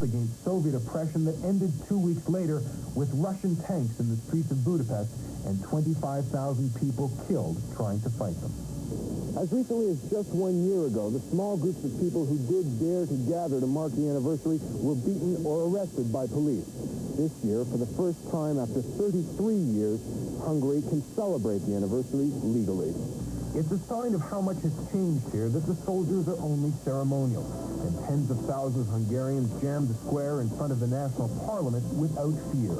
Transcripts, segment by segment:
against Soviet oppression that ended 2 weeks later with Russian tanks in the streets of Budapest and 25,000 people killed trying to fight them. As recently as just 1 year ago, the small groups of people who did dare to gather to mark the anniversary were beaten or arrested by police. This year, for the first time after 33 years, Hungary can celebrate the anniversary legally. It's a sign of how much has changed here that the soldiers are only ceremonial, and tens of thousands of Hungarians jammed the square in front of the National Parliament without fear.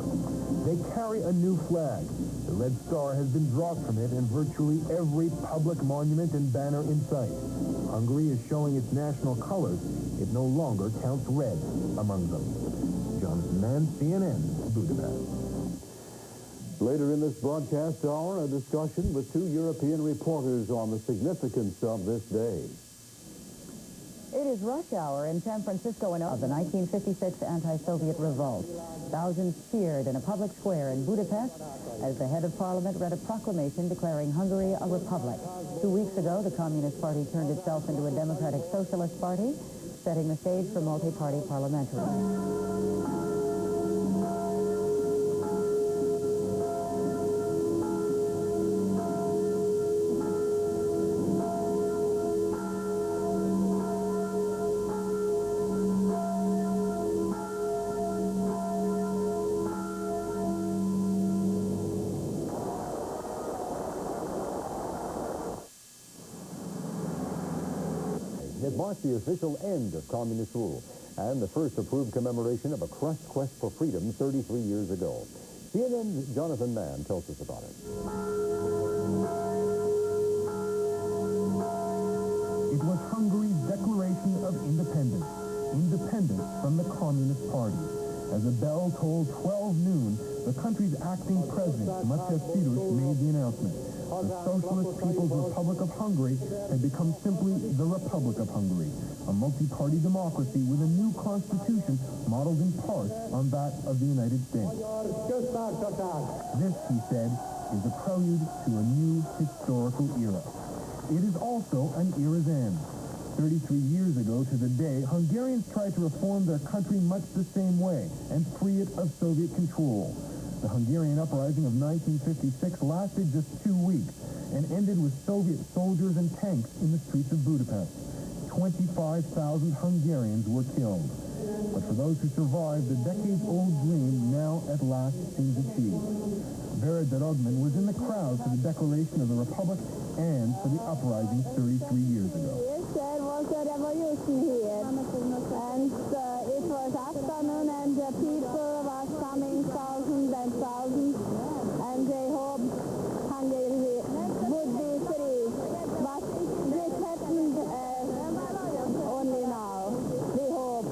They carry a new flag. The red star has been dropped from it in virtually every public monument and banner in sight. Hungary is showing its national colors. It no longer counts red among them. Jonathan Mann, CNN, Budapest. Later in this broadcast hour, a discussion with two European reporters on the significance of this day. It is rush hour in San Francisco of the 1956 anti-Soviet revolt. Thousands cheered in a public square in Budapest as the head of parliament read a proclamation declaring Hungary a republic. 2 weeks ago, the Communist Party turned itself into a democratic socialist party, setting the stage for multi-party parliamentarism. It marked the official end of communist rule and the first approved commemoration of a crushed quest for freedom 33 years ago. CNN's Jonathan Mann tells us about it. It was Hungary's declaration of independence. Independence from the Communist Party. As a bell tolled 12 noon, the country's acting president, Matthias made the announcement. The Socialist People's Republic of Hungary had become simply the Republic of Hungary, a multi-party democracy with a new constitution modeled in part on that of the United States. This, he said, is a prelude to a new historical era. It is also an era's end. 33 years ago to the day, Hungarians tried to reform their country much the same way and free it of Soviet control. The Hungarian Uprising of 1956 lasted just 2 weeks and ended with Soviet soldiers and tanks in the streets of Budapest. 25,000 Hungarians were killed. But for those who survived, the decades-old dream now at last seems achieved. Vera Dorogman was in the crowd for the declaration of the Republic and for the uprising 33 years ago. There was a revolution here, and it was afternoon, and the people were coming thousands and thousands, and they hoped Hungary would be free. But this happened only now. We hope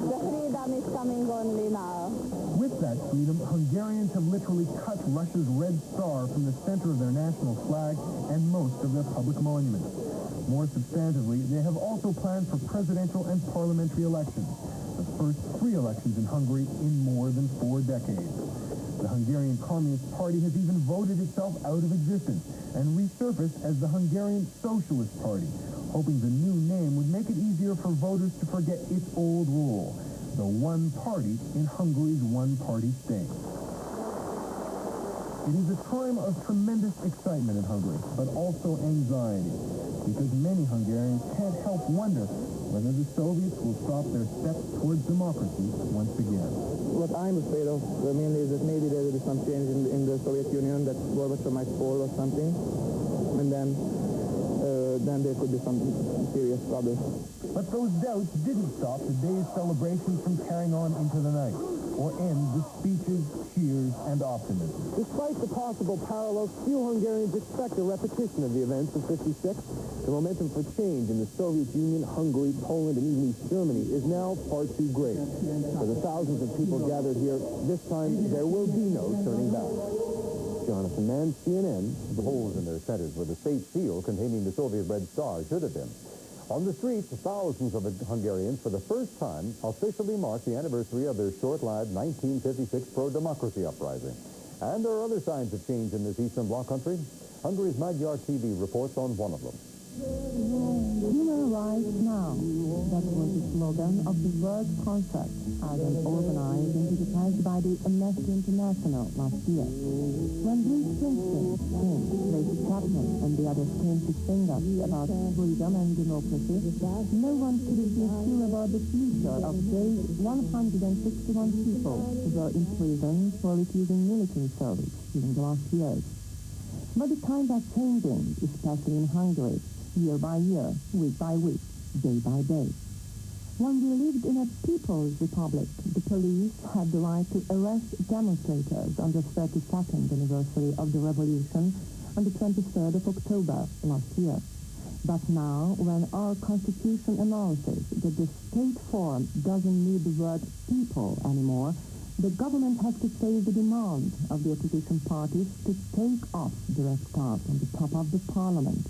the freedom is coming only now. With that freedom, Hungarians have literally cut Russia's red star from the center of their national flag and most of their public monuments. More substantively, they have also planned for presidential and parliamentary elections, the first free elections in Hungary in more than 4 decades. The Hungarian Communist Party has even voted itself out of existence and resurfaced as the Hungarian Socialist Party, hoping the new name would make it easier for voters to forget its old rule, the one party in Hungary's one-party state. It is a time of tremendous excitement in Hungary, but also anxiety, because many Hungarians can't help wonder whether the Soviets will stop their steps towards democracy once again. What I'm afraid of mainly is that maybe there will be some change in the Soviet Union, that Gorbachev might fall or something, and then there could be some serious trouble. But those doubts didn't stop the day's celebrations from carrying on into the night, or end with speeches, cheers, and optimism. Despite the possible parallels, few Hungarians expect a repetition of the events of '56. The momentum for change in the Soviet Union, Hungary, Poland, and even East Germany is now far too great. For the thousands of people gathered here, this time there will be no turning back. Jonathan Mann, CNN. The holes in their centers where the state seal containing the Soviet Red Star should have been. On the streets, thousands of Hungarians for the first time officially mark the anniversary of their short-lived 1956 pro-democracy uprising. And there are other signs of change in this Eastern Bloc country. Hungary's Magyar TV reports on one of them. Human rights now. That was the slogan of the World Concert, as organized in Budapest by the Amnesty International last year. When Bruce Springsteen, King, Tracy Chapman, and the others came to sing us about freedom and democracy, no one could have been sure about the future of those 161 people who were in prison for refusing military service during the last years. But the times are changing, especially in Hungary, year by year, week by week, day by day. When we lived in a people's republic, the police had the right to arrest demonstrators on the 32nd anniversary of the revolution on the 23rd of October last year. But now, when our constitution announces that the state form doesn't need the word people anymore, the government has to face the demand of the opposition parties to take off the red scarf on the top of the parliament.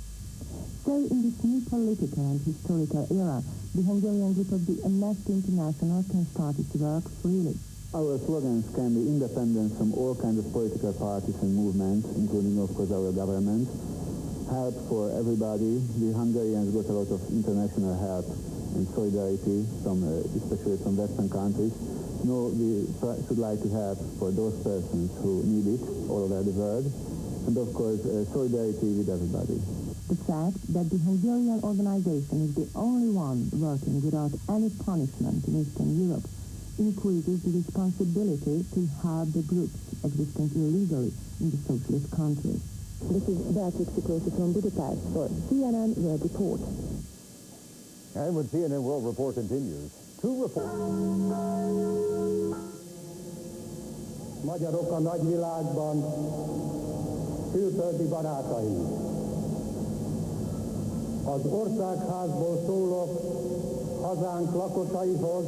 So in this new political and historical era, the Hungarian group of the Amnesty International can start its work freely. Our slogans can be independence from all kinds of political parties and movements, including, of course, our government. Help for everybody. The Hungarians got a lot of international help and solidarity, especially from Western countries. No, we should like to help for those persons who need it all over the world. And, of course, solidarity with everybody. The fact that the Hungarian organization is the only one working without any punishment in Eastern Europe increases the responsibility to help the groups existing illegally in the socialist countries. This is Beatrix Siklosi from Budapest for CNN World Report. And when CNN World Report continues, two reports. Magyarok a nagyvilágban, külföldi barátaink. Az országházból szólok hazánk lakosaihoz.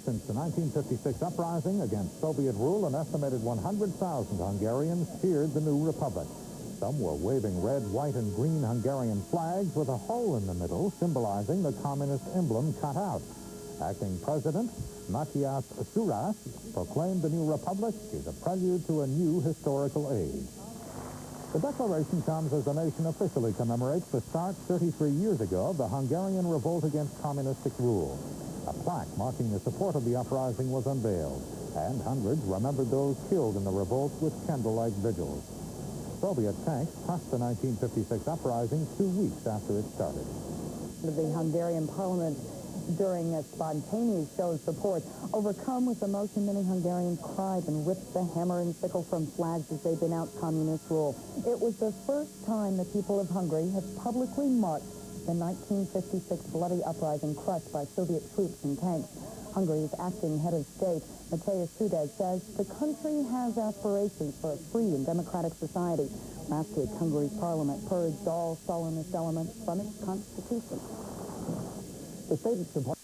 Since the 1956 uprising against Soviet rule, an estimated 100,000 Hungarians cheered the new republic. Some were waving red, white, and green Hungarian flags with a hole in the middle symbolizing the communist emblem cut out. Acting President Matthias Suras proclaimed the new republic is a prelude to a new historical age. The declaration comes as the nation officially commemorates the start 33 years ago of the Hungarian revolt against communistic rule. A plaque marking the support of the uprising was unveiled, and hundreds remembered those killed in the revolt with candlelight vigils. Soviet tanks crushed the 1956 uprising 2 weeks after it started. The Hungarian parliament, during a spontaneous show of support, overcome with emotion, many Hungarians cried and ripped the hammer and sickle from flags as they denounced communist rule. It was the first time the people of Hungary have publicly marched the 1956 bloody uprising crushed by Soviet troops and tanks. Hungary's acting head of state, Mateusz Sudes, says the country has aspirations for a free and democratic society. Last week, Hungary's parliament purged all solemnist elements from its constitution. The State Department